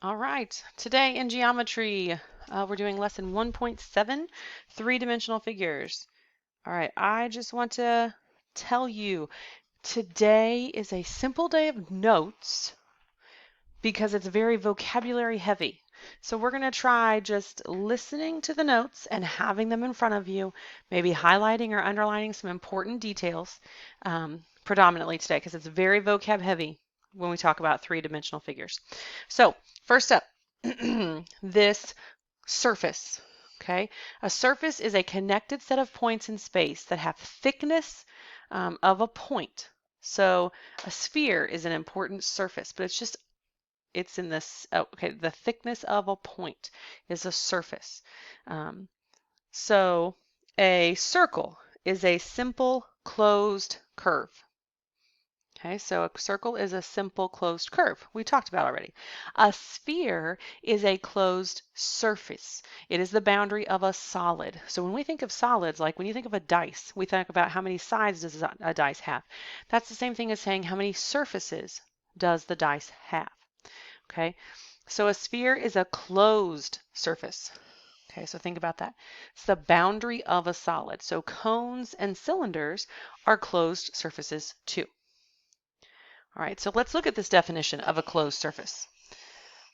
All right, today in geometry, we're doing lesson 1.7, three-dimensional figures. All right, I just want to tell you today is a simple day of notes because it's very vocabulary heavy. So we're going to try just listening to the notes and having them in front of you, maybe highlighting or underlining some important details predominantly today because it's very vocab heavy when we talk about three-dimensional figures. So first up, this surface. Okay, a surface is a connected set of points in space that have thickness of a point. So a sphere is an important surface, but it's in this, oh, okay, the thickness of a point is a surface. Um, so a circle is a simple closed curve. Okay, so a circle is a simple closed curve. We talked about already. A sphere is a closed surface. It is the boundary of a solid. So when we think of solids, like when you think of a dice, we think about how many sides does a dice have. That's the same thing as saying how many surfaces does the dice have. Okay, so a sphere is a closed surface. Okay, so think about that. It's the boundary of a solid. So cones and cylinders are closed surfaces too. All right, so let's look at this definition of a closed surface.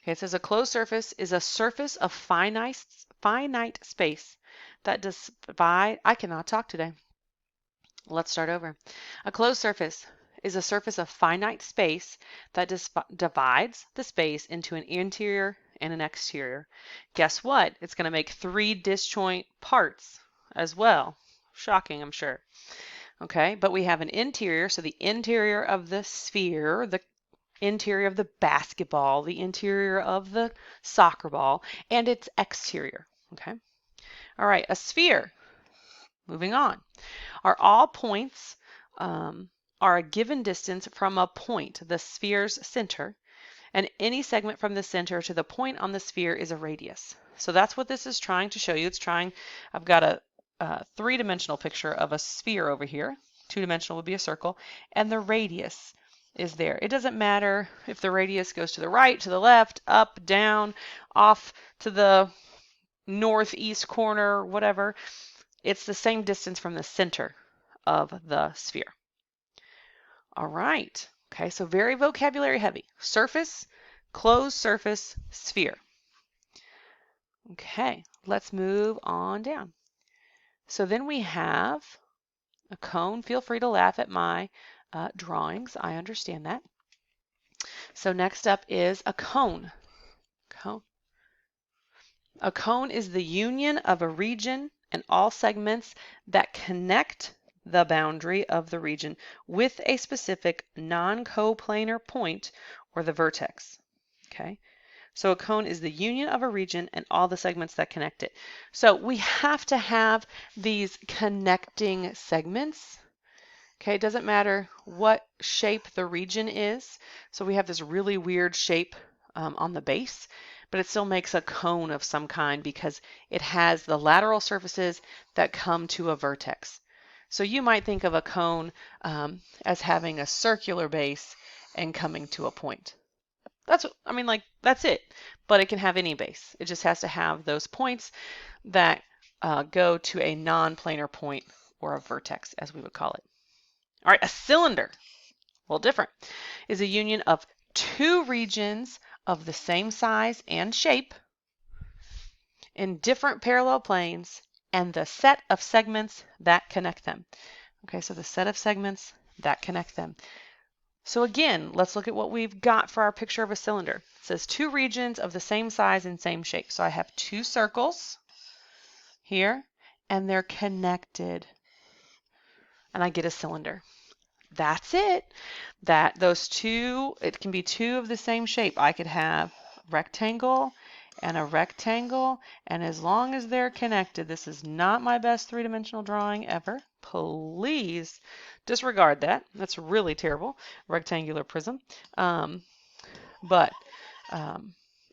Okay, it says a closed surface is a surface of finite space that divide. I cannot talk today. Let's start over. A closed surface is a surface of finite space that divides the space into an interior and an exterior. Guess what? It's going to make three disjoint parts as well. Shocking, I'm sure. Okay, but we have an interior, so the interior of the sphere, the interior of the basketball, the interior of the soccer ball, and its exterior. Okay. All right, a sphere. Moving on. Are all points are a given distance from a point, the sphere's center, and any segment from the center to the point on the sphere is a radius. So that's what this is trying to show you. I've got a three-dimensional picture of a sphere over here. Two-dimensional would be a circle, and the radius is there. It doesn't matter if the radius goes to the right, to the left, up, down, off to the northeast corner, whatever. It's the same distance from the center of the sphere. All right. Okay, so very vocabulary heavy. Surface, closed surface, sphere. Okay, let's move on down. So then we have a cone. Feel free to laugh at my drawings. I understand that. So next up is a cone. Cone. A cone is the union of a region and all segments that connect the boundary of the region with a specific non-coplanar point or the vertex. Okay, so a cone is the union of a region and all the segments that connect it. So we have to have these connecting segments. Okay, it doesn't matter what shape the region is. So we have this really weird shape on the base, but it still makes a cone of some kind because it has the lateral surfaces that come to a vertex. So you might think of a cone as having a circular base and coming to a point. That's it. But it can have any base. It just has to have those points that go to a non-planar point or a vertex, as we would call it. All right, a cylinder, a little different, is a union of two regions of the same size and shape in different parallel planes and the set of segments that connect them. Okay, so the set of segments that connect them. So again, let's look at what we've got for our picture of a cylinder. It says two regions of the same size and same shape. So I have two circles here, and they're connected, and I get a cylinder. That's it. Those two, it can be two of the same shape. I could have rectangle and a rectangle, and as long as they're connected, this is not my best three-dimensional drawing ever. Please disregard that. That's really terrible. Rectangular prism. But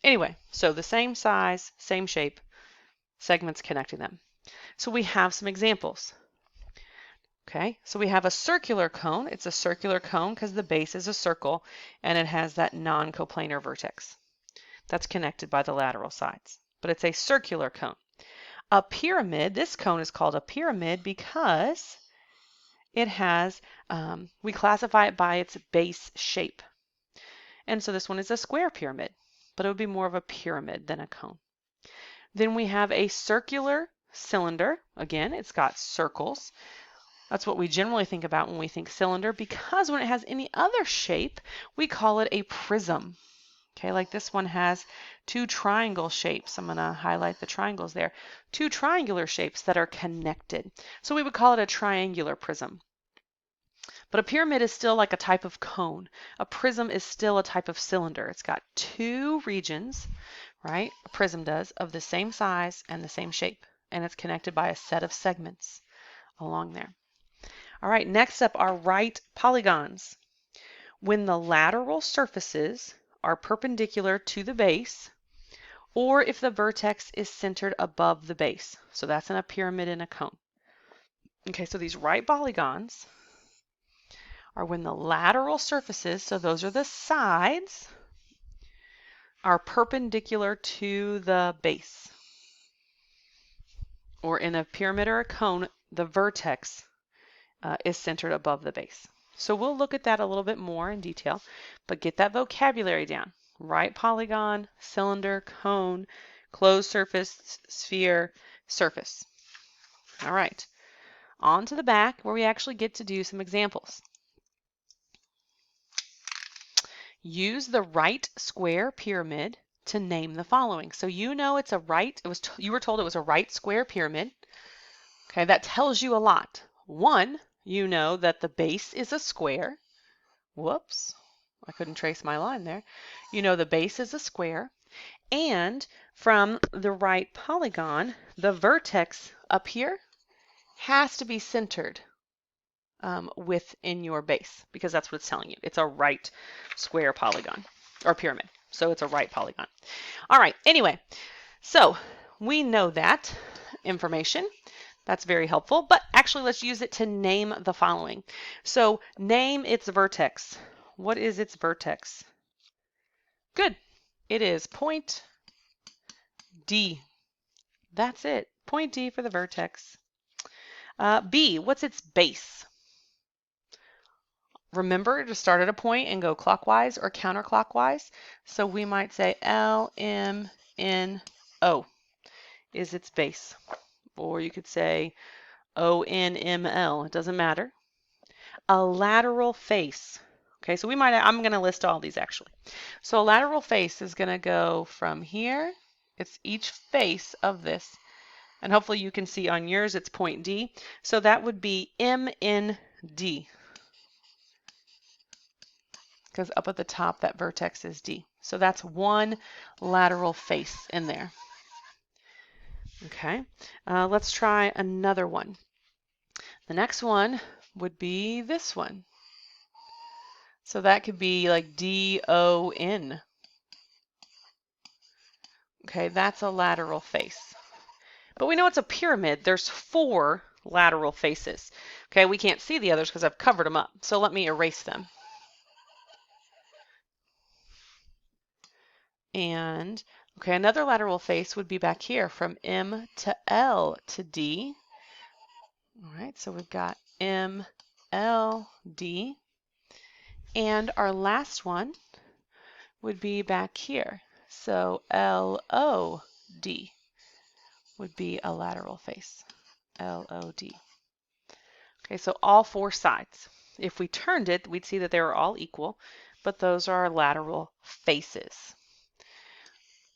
anyway, so the same size, same shape, segments connecting them. So we have some examples. Okay, so we have a circular cone. It's a circular cone because the base is a circle and it has that non-coplanar vertex. that's connected by the lateral sides, but it's a circular cone. A pyramid, this cone is called a pyramid because it has, we classify it by its base shape. And so this one is a square pyramid, but it would be more of a pyramid than a cone. Then we have a circular cylinder. Again, it's got circles. That's what we generally think about when we think cylinder, because when it has any other shape, we call it a prism. Okay, like this one has two triangle shapes. I'm going to highlight the triangles there. Two triangular shapes that are connected. So we would call it a triangular prism. But a pyramid is still like a type of cone. A prism is still a type of cylinder. It's got two regions, right? A prism does, of the same size and the same shape. And it's connected by a set of segments along there. All right, next up are right polygons. When the lateral surfaces are perpendicular to the base, or if the vertex is centered above the base. So that's in a pyramid and a cone. Okay, so these right polygons are when the lateral surfaces, so those are the sides, are perpendicular to the base. Or in a pyramid or a cone, the vertex is centered above the base. So we'll look at that a little bit more in detail, but get that vocabulary down. Right polygon, cylinder, cone, closed surface, sphere, surface. All right, on to the back where we actually get to do some examples. Use the right square pyramid to name the following. So you know it's a right, you were told it was a right square pyramid. Okay, that tells you a lot. One, you know that the base is a square. Whoops, I couldn't trace my line there. You know the base is a square. And from the right polygon, the vertex up here has to be centered within your base, because that's what it's telling you. It's a right square polygon or pyramid. So it's a right polygon. All right, anyway, so we know that information. That's very helpful, but actually let's use it to name the following. So name its vertex. What is its vertex? Good. It is point D. That's it. Point D for the vertex. B, what's its base? Remember to start at a point and go clockwise or counterclockwise. So we might say LMNO is its base. Or you could say ONML. It doesn't matter. A lateral face. Okay, so I'm going to list all these actually. So a lateral face is going to go from here. It's each face of this. And hopefully you can see on yours it's point D. So that would be MND. Because up at the top that vertex is D. So that's one lateral face in there. Okay, let's try another one. The next one would be this one. So that could be like DON. Okay, that's a lateral face. But we know it's a pyramid. There's 4 lateral faces. Okay, we can't see the others because I've covered them up. So let me erase them. And, okay, another lateral face would be back here from M to L to D. All right, so we've got M, L, D. And our last one would be back here. So L, O, D would be a lateral face. L, O, D. Okay, so all 4 sides. If we turned it, we'd see that they were all equal, but those are our lateral faces.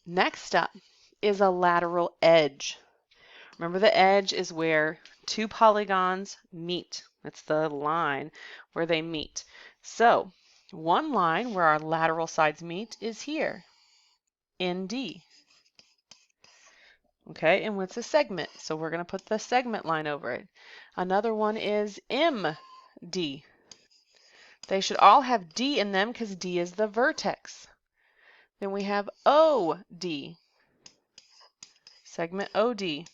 Next up is a lateral edge. Remember, the edge is where 2 polygons meet. It's the line where they meet. So one line where our lateral sides meet is here, ND. Okay, and what's a segment? So we're going to put the segment line over it. Another one is MD. They should all have D in them because D is the vertex. Then we have OD, segment OD.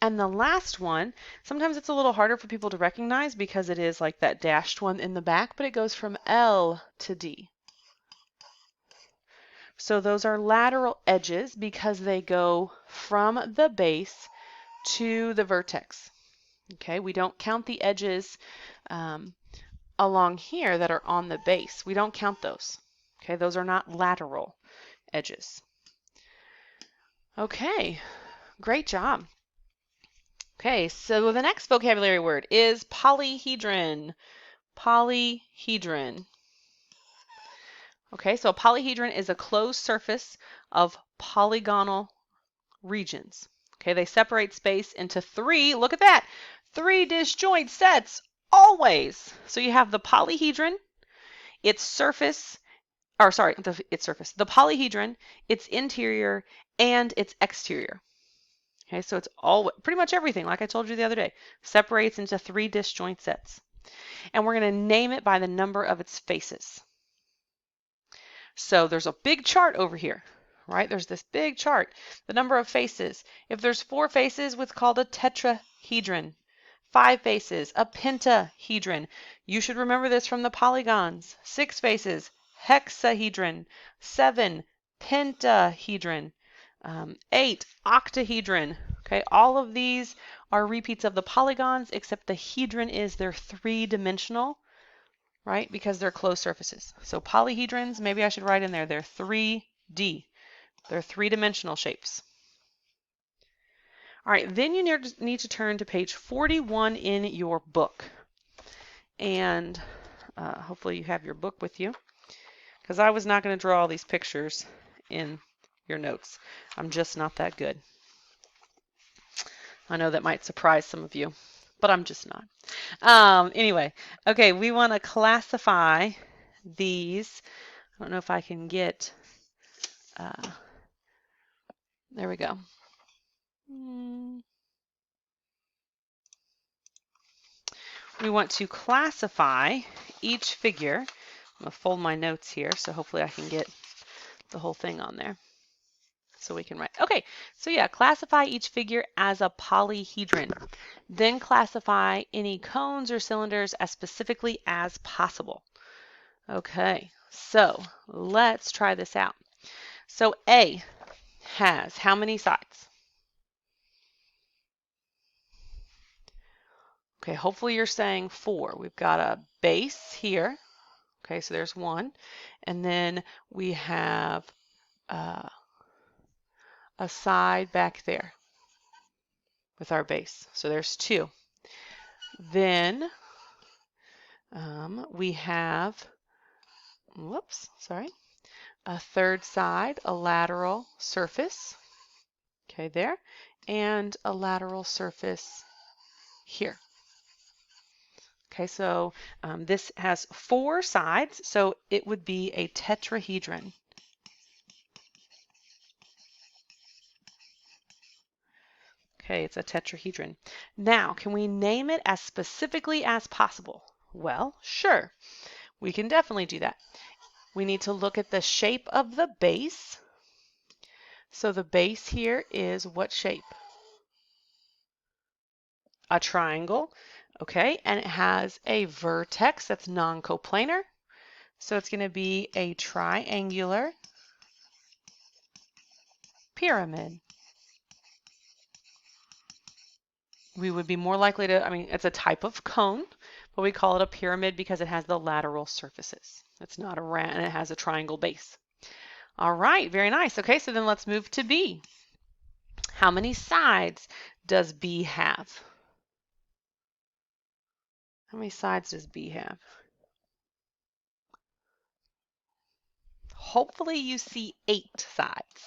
And the last one, sometimes it's a little harder for people to recognize because it is like that dashed one in the back, but it goes from L to D. So those are lateral edges because they go from the base to the vertex. Okay, we don't count the edges along here that are on the base. We don't count those. Okay, those are not lateral edges. Okay, great job. Okay, so the next vocabulary word is polyhedron. Polyhedron. Okay, so a polyhedron is a closed surface of polygonal regions. Okay, they separate space into three, look at that, three disjoint sets always. So you have the polyhedron, its surface, or sorry, its surface, the polyhedron, its interior, and its exterior. Okay, so it's all pretty much everything, like I told you the other day, separates into three disjoint sets. And we're going to name it by the number of its faces. So there's a big chart over here, right? There's this big chart, the number of faces. If there's 4 faces, it's called a tetrahedron. 5 faces, a pentahedron. You should remember this from the polygons. 6 faces, hexahedron. 7, pentahedron. 8, octahedron. Okay, all of these are repeats of the polygons, except the hedron is they're 3-dimensional, right? Because they're closed surfaces. So polyhedrons, maybe I should write in there, they're 3D. They're 3-dimensional shapes. All right, then you need to turn to page 41 in your book. And hopefully you have your book with you, because I was not going to draw all these pictures in your notes. I'm just not that good. I know that might surprise some of you, but I'm just not. Anyway, okay, we want to classify these. I don't know if I can get, there we go. We want to classify each figure. I'm going to fold my notes here, so hopefully I can get the whole thing on there so we can write. Okay, so yeah, classify each figure as a polyhedron. Then classify any cones or cylinders as specifically as possible. Okay, so let's try this out. So A has how many sides? Okay, hopefully you're saying 4. We've got a base here. Okay, so there's 1. And then we have a side back there with our base. So there's 2. Then we have, whoops, sorry, a third side, a lateral surface. Okay, there. And a lateral surface here. Okay, so this has 4 sides, so it would be a tetrahedron. Okay, it's a tetrahedron. Now, can we name it as specifically as possible? Well, sure, we can definitely do that. We need to look at the shape of the base. So the base here is what shape? A triangle, okay, and it has a vertex that's non-coplanar. So it's going to be a triangular pyramid. We would be more likely to, I mean, it's a type of cone, but we call it a pyramid because it has the lateral surfaces. It's not a round, and it has a triangle base. All right, very nice. Okay, so then let's move to B. How many sides does B have? How many sides does B have? Hopefully you see 8 sides.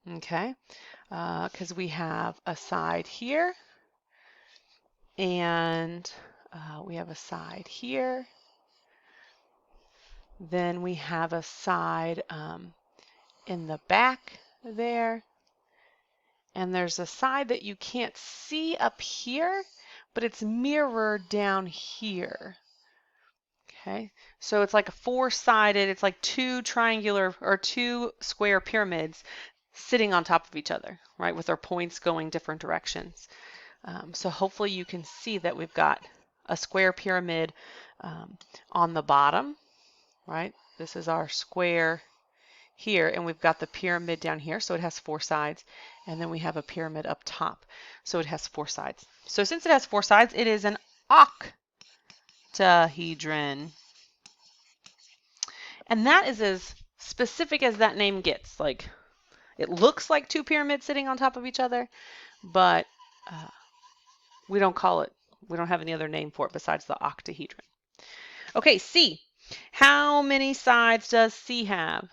Okay, because we have a side here, and we have a side here. Then we have a side in the back there. And there's a side that you can't see up here, but it's mirrored down here. Okay, so it's like a 4-sided, it's like 2 triangular or 2 square pyramids sitting on top of each other, right, with their points going different directions. So hopefully you can see that we've got a square pyramid on the bottom, right? this is our square here, and we've got the pyramid down here, so it has 4 sides, and then we have a pyramid up top, so it has 4 sides. So since it has 4 sides, it is an octahedron. And that is as specific as that name gets. Like, it looks like 2 pyramids sitting on top of each other, but we don't call it, we don't have any other name for it besides the octahedron. Okay, C. How many sides does C have?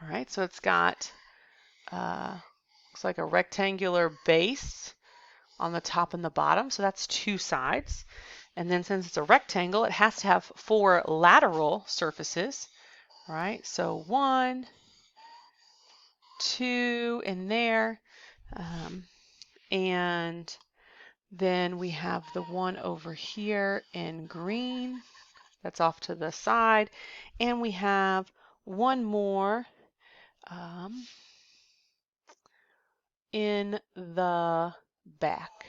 All right, so it's got, looks like a rectangular base on the top and the bottom, so that's 2 sides. And then since it's a rectangle, it has to have 4 lateral surfaces, right? So 1, 2 in there, and then we have the one over here in green that's off to the side, and we have one more in the back.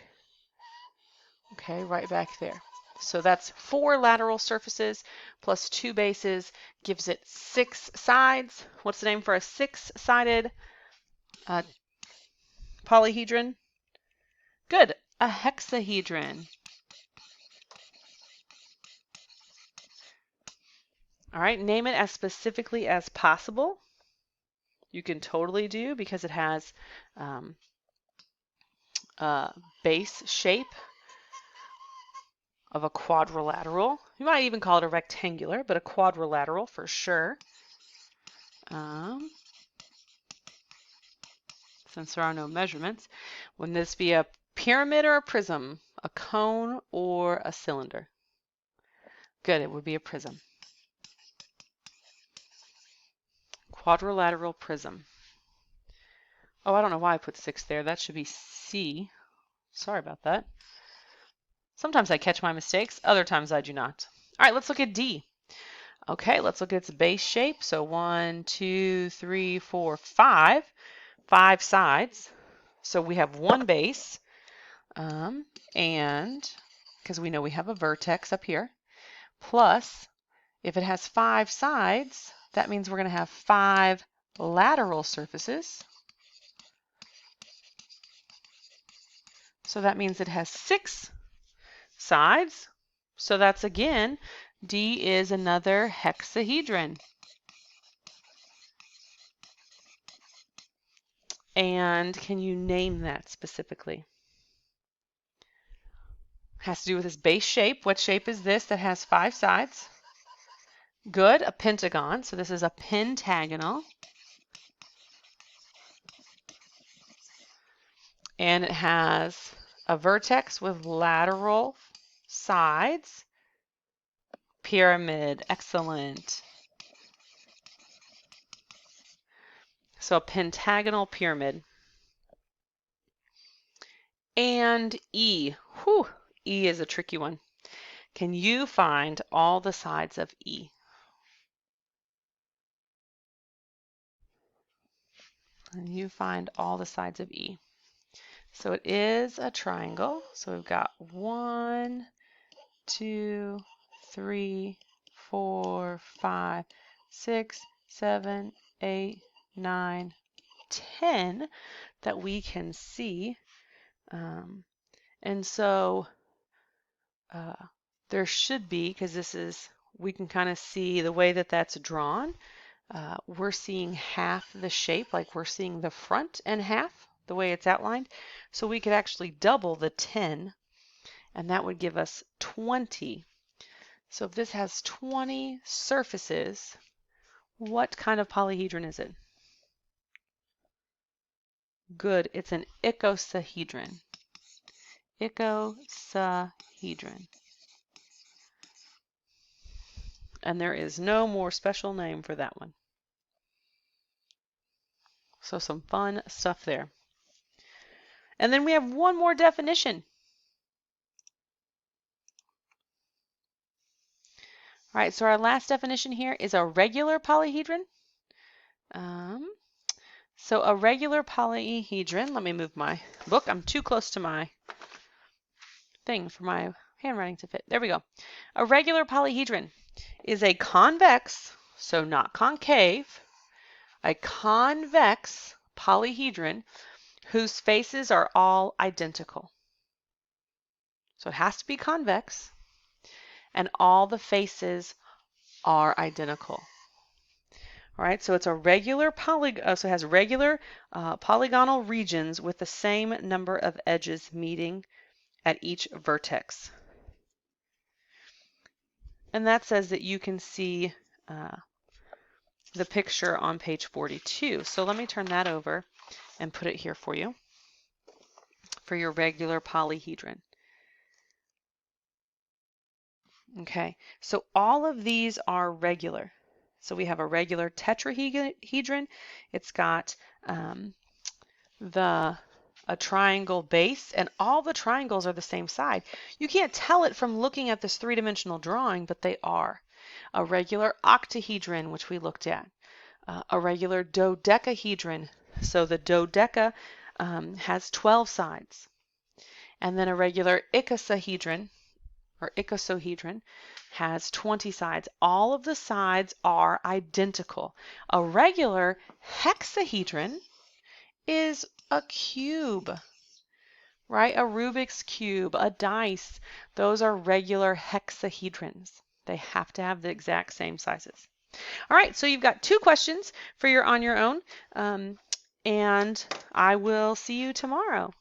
Okay, right back there. So that's 4 lateral surfaces plus 2 bases gives it 6 sides. What's the name for a 6-sided polyhedron? Good, a hexahedron. All right, name it as specifically as possible. You can totally do because it has a base shape of a quadrilateral. You might even call it a rectangular, but a quadrilateral for sure. Since there are no measurements, wouldn't this be a pyramid or a prism, a cone or a cylinder? Good, it would be a prism. Quadrilateral prism. Oh, I don't know why I put 6 there. That should be C. Sorry about that. Sometimes I catch my mistakes, other times I do not. All right, let's look at D. Okay, let's look at its base shape. So 1, 2, 3, 4, 5. 5 sides. So we have one base, and because we know we have a vertex up here, plus if it has 5 sides, that means we're going to have 5 lateral surfaces. So that means it has 6 sides. So that's again, D is another hexahedron. And can you name that specifically? Has to do with its base shape. What shape is this that has 5 sides? Good, a pentagon. So this is a pentagonal. And it has a vertex with lateral sides. Pyramid, excellent. So a pentagonal pyramid. And E. Whew, E is a tricky one. Can you find all the sides of E? Can you find all the sides of E? So it is a triangle. So we've got 1, 2, 3, 4, 5, 6, 7, 8, 9, 10 that we can see. And so there should be, because this is, we can kind of see the way that that's drawn. We're seeing half the shape, like we're seeing the front and half, the way it's outlined. So we could actually double the 10, and that would give us 20. So if this has 20 surfaces, what kind of polyhedron is it? Good, it's an icosahedron. Icosahedron. And there is no more special name for that one. So some fun stuff there. And then we have one more definition. All right, so our last definition here is a regular polyhedron. So a regular polyhedron, let me move my book. I'm too close to my thing for my handwriting to fit. There we go. A regular polyhedron is a convex, so not concave, a convex polyhedron whose faces are all identical. So it has to be convex, and all the faces are identical. All right, so it's a regular so it has regular polygonal regions with the same number of edges meeting at each vertex. And that says that you can see the picture on page 42. So let me turn that over and put it here for you for your regular polyhedron. Okay, so all of these are regular. So we have a regular tetrahedron. It's got a triangle base, and all the triangles are the same side. You can't tell it from looking at this three-dimensional drawing, but they are. A regular octahedron, which we looked at. A regular dodecahedron. So the dodeca has 12 sides. And then a regular icosahedron, or icosahedron, has 20 sides. All of the sides are identical. A regular hexahedron is a cube, right? A Rubik's cube, a dice. Those are regular hexahedrons. They have to have the exact same sizes. All right, so you've got 2 questions for your on your own, and I will see you tomorrow.